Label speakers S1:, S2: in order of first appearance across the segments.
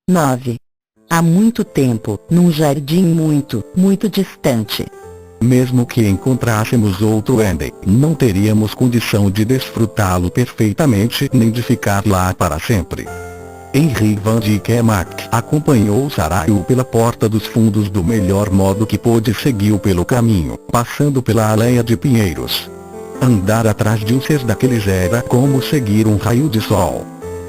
S1: 9. Há muito tempo, num jardim muito, muito distante.
S2: Mesmo que encontrássemos outro Andy, não teríamos condição de desfrutá-lo perfeitamente nem de ficar lá para sempre. Henry Van Dyke Mac acompanhou Sarayu pela porta dos fundos do melhor modo que pôde, seguiu pelo caminho, passando pela aldeia de pinheiros. Andar atrás de um ser daqueles era como seguir um raio de sol.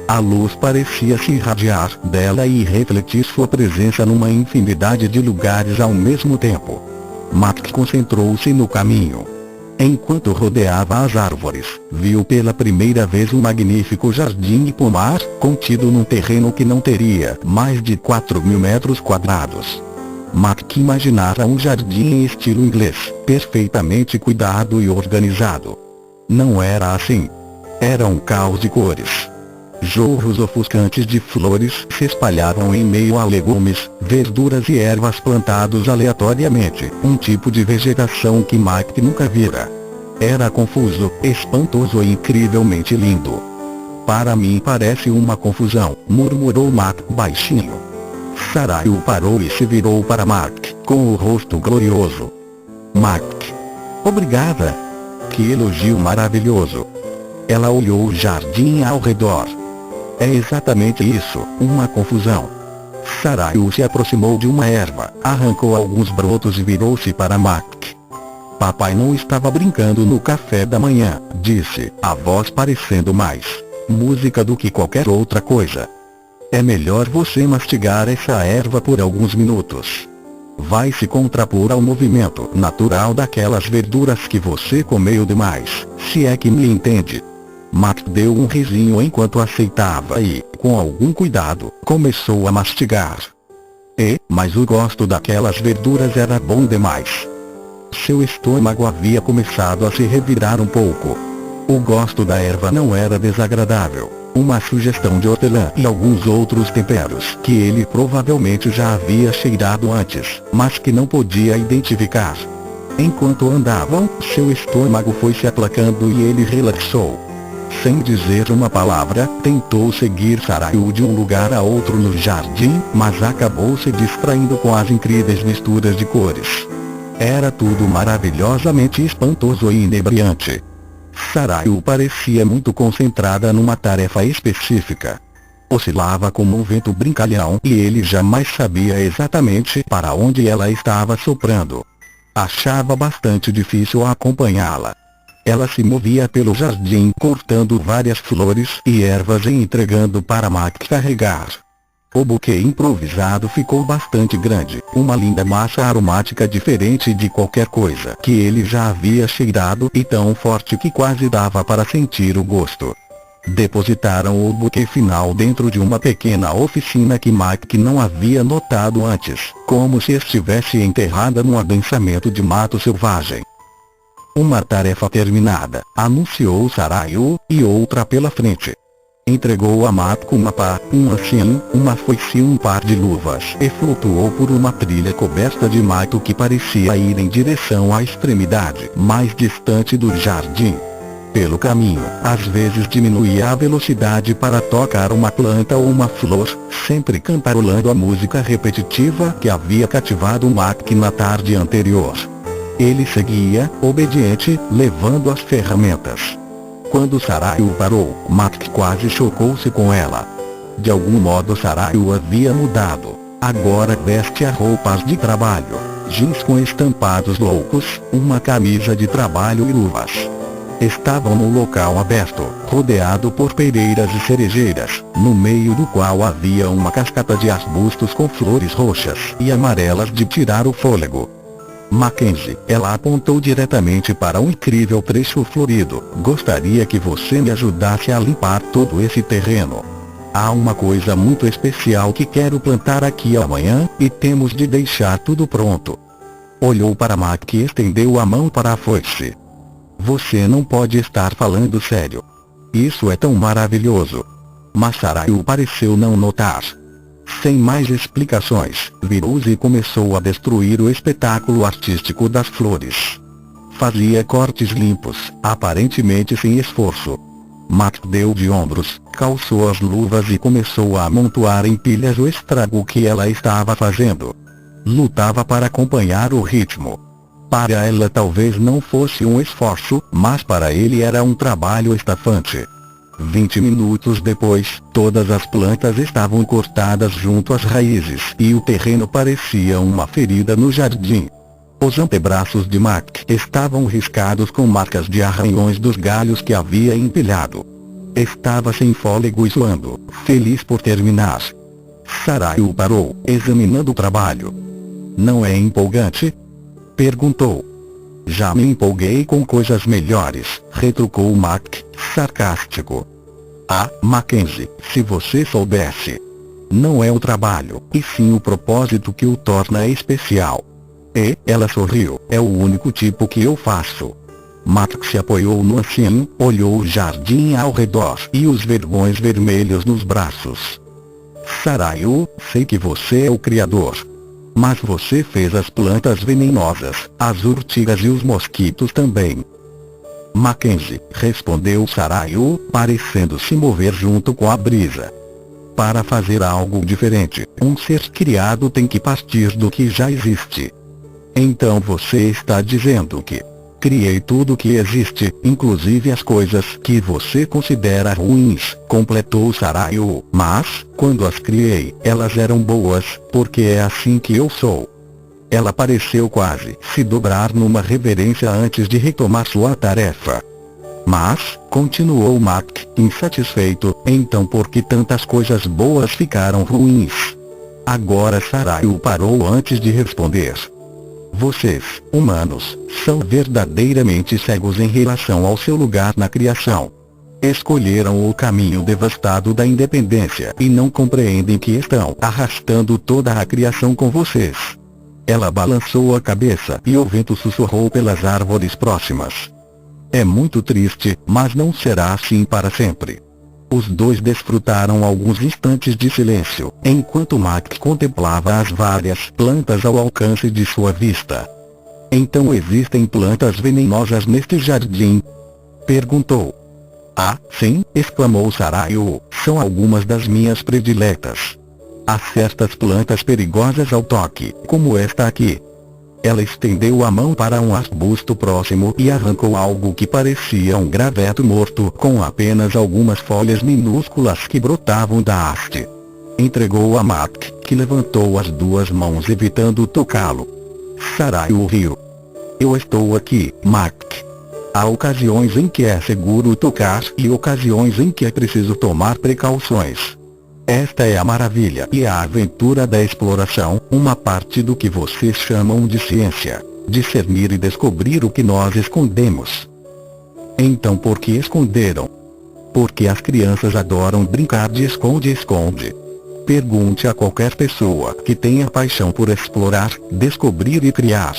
S2: A luz parecia se irradiar dela e refletir sua presença numa infinidade de lugares ao mesmo tempo. Mac concentrou-se no caminho. Enquanto rodeava as árvores, viu pela primeira vez um magnífico jardim e pomar, contido num terreno que não teria mais de 4.000 metros quadrados. Mac imaginara um jardim em estilo inglês, perfeitamente cuidado e organizado. Não era assim. Era um caos de cores. Jorros ofuscantes de flores se espalhavam em meio a legumes, verduras e ervas plantados aleatoriamente, um tipo de vegetação que Mac nunca vira. Era confuso, espantoso e incrivelmente lindo. Para mim parece uma confusão, murmurou Mac baixinho. Sarayu parou e se virou para Mac, com o rosto glorioso. Mac. Obrigada. Que elogio maravilhoso. Ela olhou o jardim ao redor. É exatamente isso, uma confusão. Sarayu se aproximou de uma erva, arrancou alguns brotos e virou-se para Mac. Papai não estava brincando no café da manhã, disse, a voz parecendo mais música do que qualquer outra coisa. É melhor você mastigar essa erva por alguns minutos. Vai se contrapor ao movimento natural daquelas verduras que você comeu demais, se é que me entende. Mac deu um risinho enquanto aceitava e, com algum cuidado, começou a mastigar. Mas o gosto daquelas verduras era bom demais. Seu estômago havia começado a se revirar um pouco. O gosto da erva não era desagradável, uma sugestão de hortelã e alguns outros temperos que ele provavelmente já havia cheirado antes, mas que não podia identificar. Enquanto andavam, seu estômago foi se aplacando e ele relaxou. Sem dizer uma palavra, tentou seguir Sarayu de um lugar a outro no jardim, mas acabou se distraindo com as incríveis misturas de cores. Era tudo maravilhosamente espantoso e inebriante. Sarayu parecia muito concentrada numa tarefa específica. Oscilava como um vento brincalhão e ele jamais sabia exatamente para onde ela estava soprando. Achava bastante difícil acompanhá-la. Ela se movia pelo jardim cortando várias flores e ervas e entregando para Mac carregar. O buquê improvisado ficou bastante grande, uma linda massa aromática diferente de qualquer coisa que ele já havia cheirado e tão forte que quase dava para sentir o gosto. Depositaram o buquê final dentro de uma pequena oficina que Mac não havia notado antes, como se estivesse enterrada num adensamento de mato selvagem. Uma tarefa terminada, anunciou Sarayu, e outra pela frente. Entregou a Mac uma pá, um assim, uma foice e um par de luvas e flutuou por uma trilha coberta de mato que parecia ir em direção à extremidade mais distante do jardim. Pelo caminho, às vezes diminuía a velocidade para tocar uma planta ou uma flor, sempre cantarolando a música repetitiva que havia cativado Mac na tarde anterior. Ele seguia, obediente, levando as ferramentas. Quando Sarayu parou, Mac quase chocou-se com ela. De algum modo Sarayu havia mudado. Agora veste roupas de trabalho, jeans com estampados loucos, uma camisa de trabalho e luvas. Estavam num local aberto, rodeado por pereiras e cerejeiras, no meio do qual havia uma cascata de arbustos com flores roxas e amarelas de tirar o fôlego. Mackenzie, ela apontou diretamente para um incrível trecho florido. Gostaria que você me ajudasse a limpar todo esse terreno. Há uma coisa muito especial que quero plantar aqui amanhã, e temos de deixar tudo pronto. Olhou para Mac e estendeu a mão para a foice. Você não pode estar falando sério. Isso é tão maravilhoso. Mas Sarayu pareceu não notar. Sem mais explicações, virou-se e começou a destruir o espetáculo artístico das flores. Fazia cortes limpos, aparentemente sem esforço. Mac deu de ombros, calçou as luvas e começou a amontoar em pilhas o estrago que ela estava fazendo. Lutava para acompanhar o ritmo. Para ela talvez não fosse um esforço, mas para ele era um trabalho estafante. 20 minutos depois, todas as plantas estavam cortadas junto às raízes e o terreno parecia uma ferida no jardim. Os antebraços de Mac estavam riscados com marcas de arranhões dos galhos que havia empilhado. Estava sem fôlego e suando, feliz por terminar. Saraiu parou, examinando o trabalho. "Não é empolgante?" perguntou. "Já me empolguei com coisas melhores", retrucou Mac, sarcástico. "Ah, Mackenzie, se você soubesse. Não é o trabalho, e sim o propósito que o torna especial." "E", ela sorriu, "é o único tipo que eu faço." Mac se apoiou no ancião, olhou o jardim ao redor e os vergões vermelhos nos braços. "Saraiu, sei que você é o criador. Mas você fez as plantas venenosas, as urtigas e os mosquitos também." "Mackenzie", respondeu Saraiu, parecendo se mover junto com a brisa. "Para fazer algo diferente, um ser criado tem que partir do que já existe." "Então você está dizendo que criei tudo que existe, inclusive as coisas que você considera ruins", completou Saraiu. "Mas, quando as criei, elas eram boas, porque é assim que eu sou." Ela pareceu quase se dobrar numa reverência antes de retomar sua tarefa. "Mas", continuou Mac, insatisfeito, "então por que tantas coisas boas ficaram ruins?" Agora Saraiu parou antes de responder. "Vocês, humanos, são verdadeiramente cegos em relação ao seu lugar na criação. Escolheram o caminho devastado da independência e não compreendem que estão arrastando toda a criação com vocês." Ela balançou a cabeça e o vento sussurrou pelas árvores próximas. "É muito triste, mas não será assim para sempre." Os dois desfrutaram alguns instantes de silêncio, enquanto Mac contemplava as várias plantas ao alcance de sua vista. "Então existem plantas venenosas neste jardim?" perguntou. "Ah, sim", exclamou Saraiu, "são algumas das minhas prediletas. Há certas plantas perigosas ao toque, como esta aqui." Ela estendeu a mão para um arbusto próximo e arrancou algo que parecia um graveto morto com apenas algumas folhas minúsculas que brotavam da haste. Entregou a Mac, que levantou as duas mãos evitando tocá-lo. Saraiu riu. "Eu estou aqui, Mac. Há ocasiões em que é seguro tocar e ocasiões em que é preciso tomar precauções. Esta é a maravilha e a aventura da exploração, uma parte do que vocês chamam de ciência. Discernir e descobrir o que nós escondemos." "Então por que esconderam?" "Porque as crianças adoram brincar de esconde-esconde. Pergunte a qualquer pessoa que tenha paixão por explorar, descobrir e criar.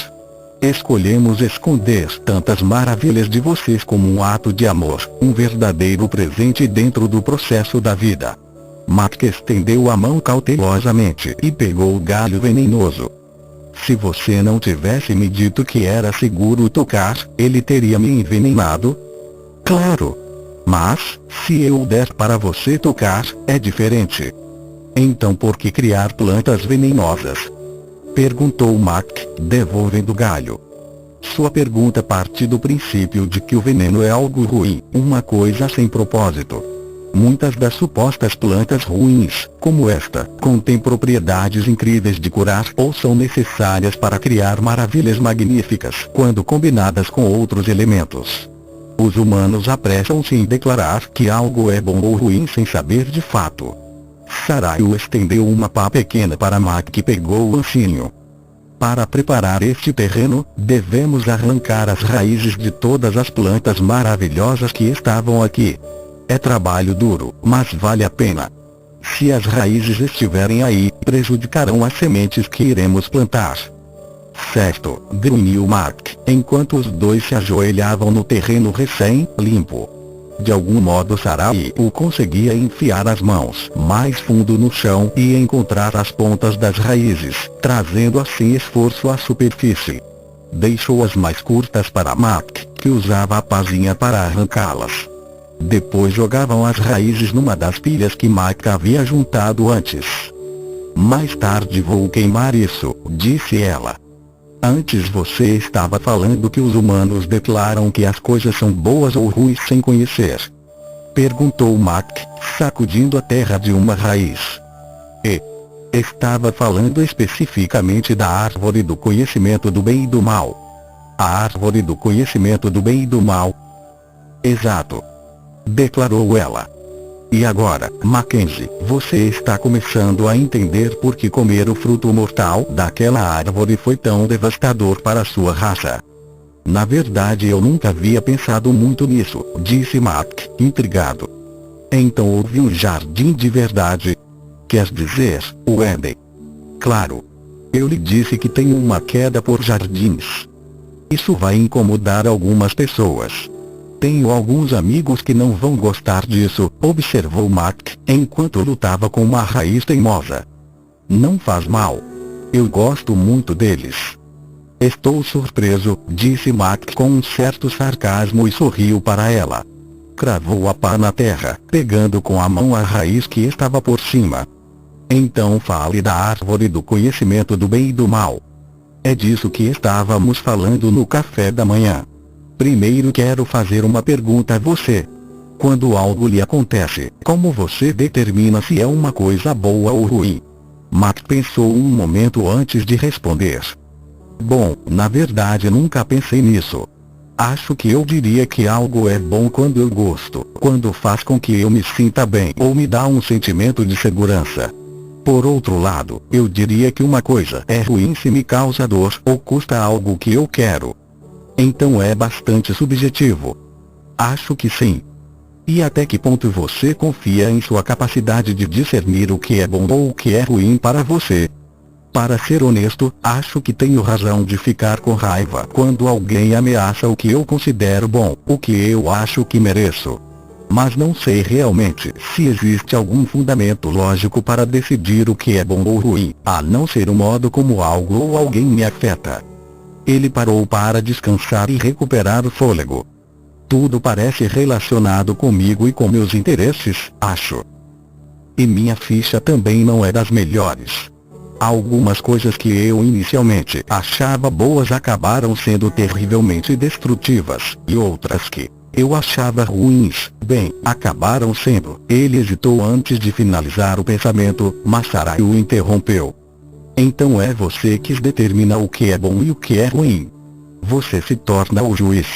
S2: Escolhemos esconder tantas maravilhas de vocês como um ato de amor, um verdadeiro presente dentro do processo da vida." Mac estendeu a mão cautelosamente e pegou o galho venenoso. "Se você não tivesse me dito que era seguro tocar, ele teria me envenenado?" "Claro. Mas, se eu der para você tocar, é diferente." "Então por que criar plantas venenosas?" perguntou Mac, devolvendo o galho. Sua pergunta parte do princípio de que o veneno é algo ruim, uma coisa sem propósito. Muitas das supostas plantas ruins, como esta, contêm propriedades incríveis de curar ou são necessárias para criar maravilhas magníficas quando combinadas com outros elementos. Os humanos apressam-se em declarar que algo é bom ou ruim sem saber de fato. Saraiu estendeu uma pá pequena para Mac, que pegou o ancinho. "Para preparar este terreno, devemos arrancar as raízes de todas as plantas maravilhosas que estavam aqui. É trabalho duro, mas vale a pena. Se as raízes estiverem aí, prejudicarão as sementes que iremos plantar." "Certo", grunhiu Mac, enquanto os dois se ajoelhavam no terreno recém-limpo. De algum modo Saraiu conseguia enfiar as mãos mais fundo no chão e encontrar as pontas das raízes, trazendo assim esforço à superfície. Deixou as mais curtas para Mac, que usava a pazinha para arrancá-las. Depois jogavam as raízes numa das pilhas que Mike havia juntado antes. Mais tarde vou queimar isso, disse ela. Antes você estava falando que os humanos declaram que as coisas são boas ou ruins sem conhecer. Perguntou Mike, sacudindo a terra de uma raiz. Estava falando especificamente da árvore do conhecimento do bem e do mal. A árvore do conhecimento do bem e do mal. Exato. Declarou ela. E agora, Mackenzie, você está começando a entender por que comer o fruto mortal daquela árvore foi tão devastador para sua raça. Na verdade eu nunca havia pensado muito nisso, disse Mike, intrigado. Então houve um jardim de verdade? Quer dizer, Wendy? Claro. Eu lhe disse que tenho uma queda por jardins. Isso vai incomodar algumas pessoas. Tenho alguns amigos que não vão gostar disso, observou Mike, enquanto lutava com uma raiz teimosa. Não faz mal. Eu gosto muito deles. Estou surpreso, disse Mike com um certo sarcasmo e sorriu para ela. Cravou a pá na terra, pegando com a mão a raiz que estava por cima. Então fale da árvore do conhecimento do bem e do mal. É disso que estávamos falando no café da manhã. Primeiro quero fazer uma pergunta a você. Quando algo lhe acontece, como você determina se é uma coisa boa ou ruim? Mike pensou um momento antes de responder. Bom, na verdade nunca pensei nisso. Acho que eu diria que algo é bom quando eu gosto, quando faz com que eu me sinta bem ou me dá um sentimento de segurança. Por outro lado, eu diria que uma coisa é ruim se me causa dor ou custa algo que eu quero. Então é bastante subjetivo. Acho que sim. E até que ponto você confia em sua capacidade de discernir o que é bom ou o que é ruim para você? Para ser honesto, acho que tenho razão de ficar com raiva quando alguém ameaça o que eu considero bom, o que eu acho que mereço. Mas não sei realmente se existe algum fundamento lógico para decidir o que é bom ou ruim, a não ser o modo como algo ou alguém me afeta. Ele parou para descansar e recuperar o fôlego. Tudo parece relacionado comigo e com meus interesses, acho. E minha ficha também não é das melhores. Algumas coisas que eu inicialmente achava boas acabaram sendo terrivelmente destrutivas, e outras que eu achava ruins, bem, acabaram sendo. Ele hesitou antes de finalizar o pensamento, mas Sarai o interrompeu. Então é você que determina o que é bom e o que é ruim. Você se torna o juiz.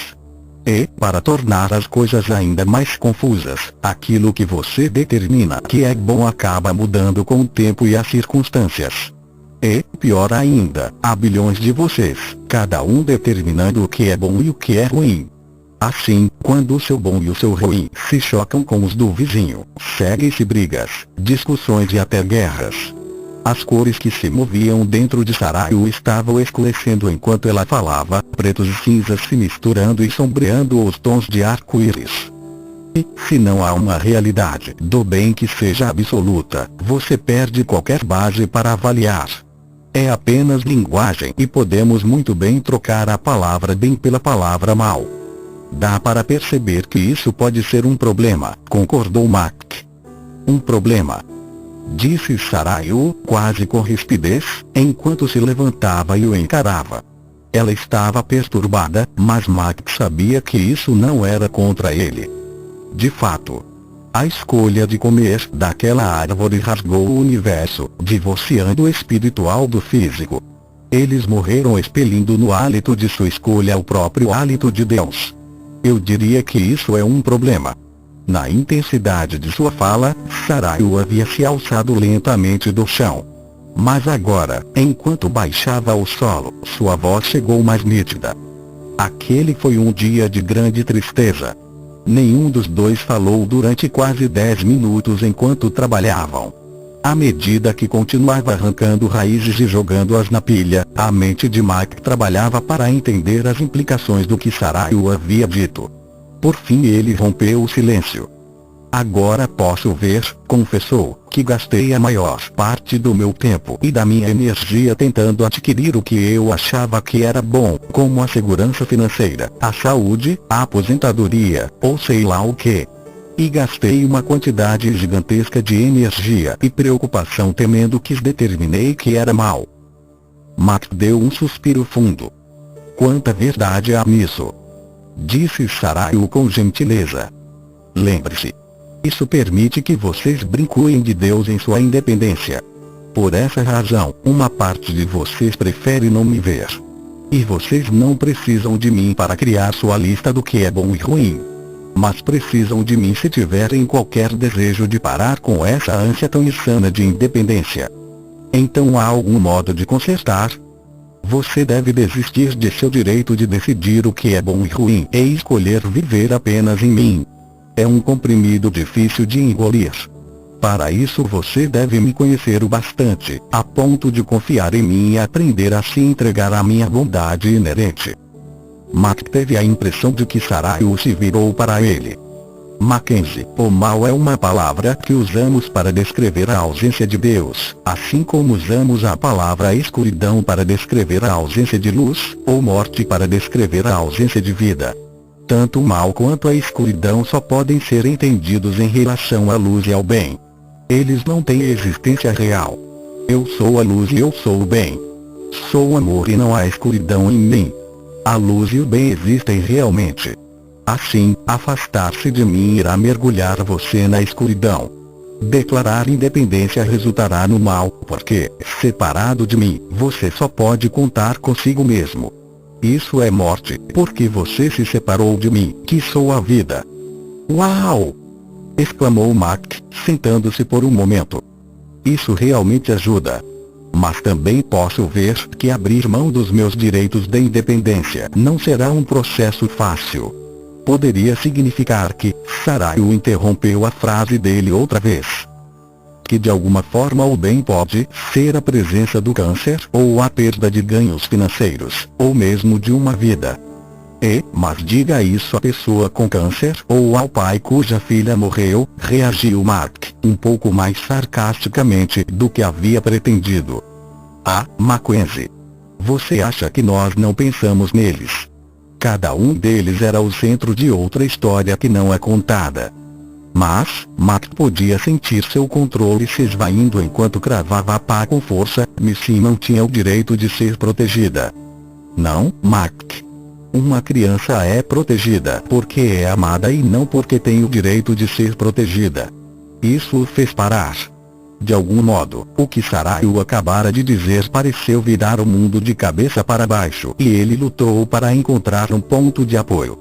S2: E, para tornar as coisas ainda mais confusas, aquilo que você determina que é bom acaba mudando com o tempo e as circunstâncias. E, pior ainda, há bilhões de vocês, cada um determinando o que é bom e o que é ruim. Assim, quando o seu bom e o seu ruim se chocam com os do vizinho, seguem-se brigas, discussões e até guerras. As cores que se moviam dentro de Sarai estavam escurecendo enquanto ela falava, pretos e cinzas se misturando e sombreando os tons de arco-íris. E, se não há uma realidade do bem que seja absoluta, você perde qualquer base para avaliar. É apenas linguagem e podemos muito bem trocar a palavra bem pela palavra mal. Dá para perceber que isso pode ser um problema, concordou Mike. Um problema, disse Sarai quase com rispidez, enquanto se levantava e o encarava. Ela estava perturbada, mas Mike sabia que isso não era contra ele. De fato, a escolha de comer daquela árvore rasgou o universo, divorciando o espiritual do físico. Eles morreram expelindo no hálito de sua escolha o próprio hálito de Deus. Eu diria que isso é um problema. Na intensidade de sua fala, Sarai havia se alçado lentamente do chão. Mas agora, enquanto baixava ao solo, sua voz chegou mais nítida. Aquele foi um dia de grande tristeza. Nenhum dos dois falou durante quase 10 minutos enquanto trabalhavam. À medida que continuava arrancando raízes e jogando-as na pilha, a mente de Mike trabalhava para entender as implicações do que Sarai havia dito. Por fim ele rompeu o silêncio. Agora posso ver, confessou, que gastei a maior parte do meu tempo e da minha energia tentando adquirir o que eu achava que era bom, como a segurança financeira, a saúde, a aposentadoria, ou sei lá o que. e gastei uma quantidade gigantesca de energia e preocupação temendo que determinei que era mal. Mac deu um suspiro fundo. Quanta verdade há nisso! Disse Sarayu com gentileza. Lembre-se. Isso permite que vocês brinquem de Deus em sua independência. Por essa razão, uma parte de vocês prefere não me ver. E vocês não precisam de mim para criar sua lista do que é bom e ruim. Mas precisam de mim se tiverem qualquer desejo de parar com essa ânsia tão insana de independência. Então há algum modo de consertar? Você deve desistir de seu direito de decidir o que é bom e ruim e escolher viver apenas em mim. É um comprimido difícil de engolir. Para isso você deve me conhecer o bastante, a ponto de confiar em mim e aprender a se entregar à minha bondade inerente. Mac teve a impressão de que Sarayu se virou para ele. Mackenzie, o mal é uma palavra que usamos para descrever a ausência de Deus, assim como usamos a palavra escuridão para descrever a ausência de luz, ou morte para descrever a ausência de vida. Tanto o mal quanto a escuridão só podem ser entendidos em relação à luz e ao bem. Eles não têm existência real. Eu sou a luz e eu sou o bem. Sou o amor e não há escuridão em mim. A luz e o bem existem realmente. Assim, afastar-se de mim irá mergulhar você na escuridão. Declarar independência resultará no mal, porque, separado de mim, você só pode contar consigo mesmo. Isso é morte, porque você se separou de mim, que sou a vida. Uau! Exclamou Mac, sentando-se por um momento. Isso realmente ajuda. Mas também posso ver que abrir mão dos meus direitos de independência não será um processo fácil. Poderia significar que Sarayu interrompeu a frase dele outra vez. Que de alguma forma o bem pode ser a presença do câncer ou a perda de ganhos financeiros, ou mesmo de uma vida. Mas diga isso à pessoa com câncer ou ao pai cuja filha morreu, reagiu Mark, um pouco mais sarcasticamente do que havia pretendido. Ah, Mackenzie. Você acha que nós não pensamos neles? Cada um deles era o centro de outra história que não é contada. Mas, Mac podia sentir seu controle se esvaindo enquanto cravava a pá com força, Missy não tinha o direito de ser protegida. Não, Mac. Uma criança é protegida porque é amada e não porque tem o direito de ser protegida. Isso o fez parar. De algum modo, o que Sarayu acabara de dizer pareceu virar o mundo de cabeça para baixo e ele lutou para encontrar um ponto de apoio.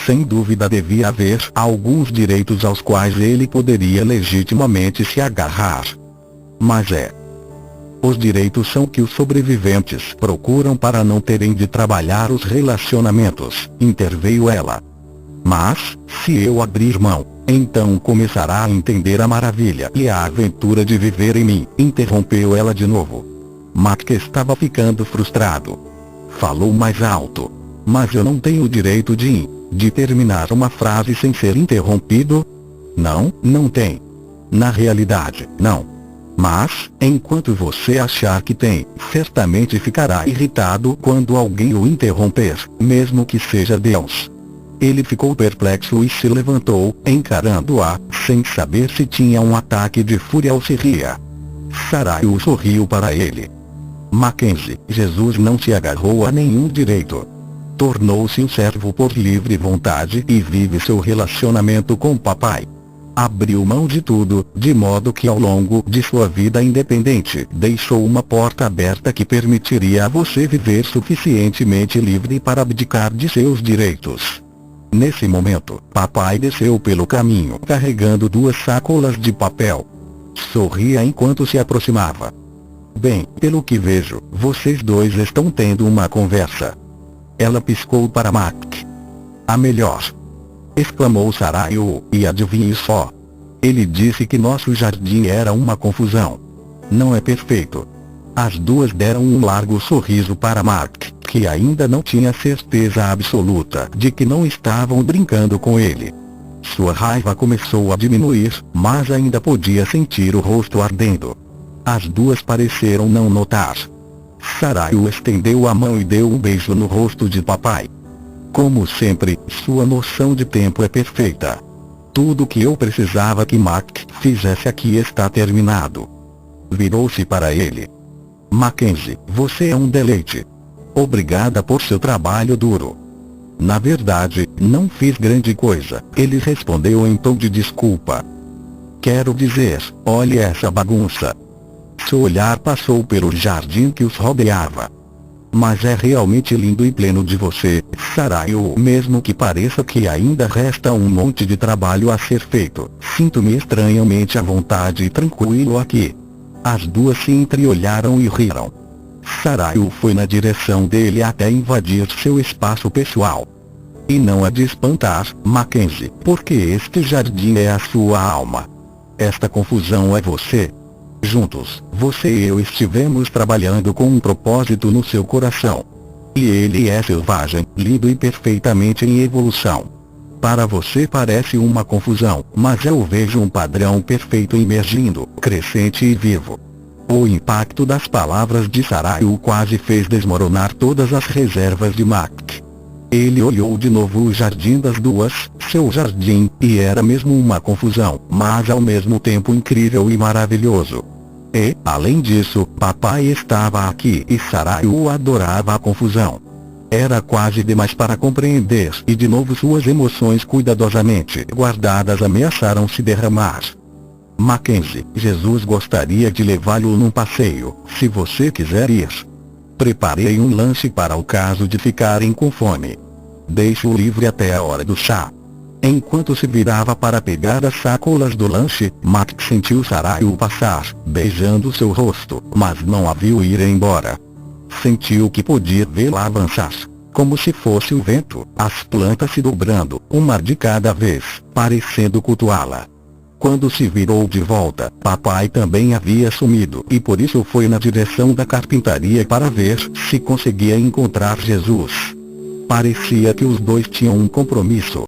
S2: Sem dúvida devia haver alguns direitos aos quais ele poderia legitimamente se agarrar. Mas os direitos são que os sobreviventes procuram para não terem de trabalhar os relacionamentos, interveio ela. Mas, se eu abrir mão, então começará a entender a maravilha e a aventura de viver em mim, interrompeu ela de novo. Mac estava ficando frustrado. Falou mais alto. Mas eu não tenho o direito de terminar uma frase sem ser interrompido? Não, não tem. Na realidade, não. Mas, enquanto você achar que tem, certamente ficará irritado quando alguém o interromper, mesmo que seja Deus. Ele ficou perplexo e se levantou, encarando-a, sem saber se tinha um ataque de fúria ou se ria. Sarayu sorriu para ele. Mackenzie, Jesus não se agarrou a nenhum direito. Tornou-se um servo por livre vontade e vive seu relacionamento com papai. Abriu mão de tudo, de modo que ao longo de sua vida independente, deixou uma porta aberta que permitiria a você viver suficientemente livre para abdicar de seus direitos. Nesse momento, papai desceu pelo caminho carregando 2 sacolas de papel. Sorria enquanto se aproximava. Bem, pelo que vejo, vocês dois estão tendo uma conversa. Ela piscou para Mac. A melhor! Exclamou Sarayu, e adivinhe só. Ele disse que nosso jardim era uma confusão. Não é perfeito. As duas deram um largo sorriso para Mac, que ainda não tinha certeza absoluta de que não estavam brincando com ele. Sua raiva começou a diminuir, mas ainda podia sentir o rosto ardendo. As duas pareceram não notar. Sarayu estendeu a mão e deu um beijo no rosto de papai. Como sempre, sua noção de tempo é perfeita. Tudo o que eu precisava que Mac fizesse aqui está terminado. Virou-se para ele. Mackenzie, você é um deleite. Obrigada por seu trabalho duro. Na verdade, não fiz grande coisa, ele respondeu em tom de desculpa. Quero dizer, olhe essa bagunça. Seu olhar passou pelo jardim que os rodeava. Mas é realmente lindo e pleno de você, Saraiu, mesmo que pareça que ainda resta um monte de trabalho a ser feito. Sinto-me estranhamente à vontade e tranquilo aqui. As duas se entreolharam e riram. Saraiu foi na direção dele até invadir seu espaço pessoal. E não é de espantar, Mackenzie, porque este jardim é a sua alma. Esta confusão é você. Juntos, você e eu estivemos trabalhando com um propósito no seu coração. E ele é selvagem, lindo e perfeitamente em evolução. Para você parece uma confusão, mas eu vejo um padrão perfeito emergindo, crescente e vivo. O impacto das palavras de Saraiu quase fez desmoronar todas as reservas de Mac. Ele olhou de novo o jardim das duas, seu jardim, e era mesmo uma confusão, mas ao mesmo tempo incrível e maravilhoso. E, além disso, papai estava aqui e Saraiu adorava a confusão. Era quase demais para compreender e de novo suas emoções cuidadosamente guardadas ameaçaram se derramar. Mackenzie, Jesus gostaria de levá-lo num passeio, se você quiser ir. Preparei um lanche para o caso de ficarem com fome. Deixe-o livre até a hora do chá. Enquanto se virava para pegar as sacolas do lanche, Mac sentiu Saraiu passar, beijando seu rosto, mas não a viu ir embora. Sentiu que podia vê-la avançar, como se fosse o vento, as plantas se dobrando, uma de cada vez, parecendo cultuá-la. Quando se virou de volta, papai também havia sumido e por isso foi na direção da carpintaria para ver se conseguia encontrar Jesus. Parecia que os dois tinham um compromisso.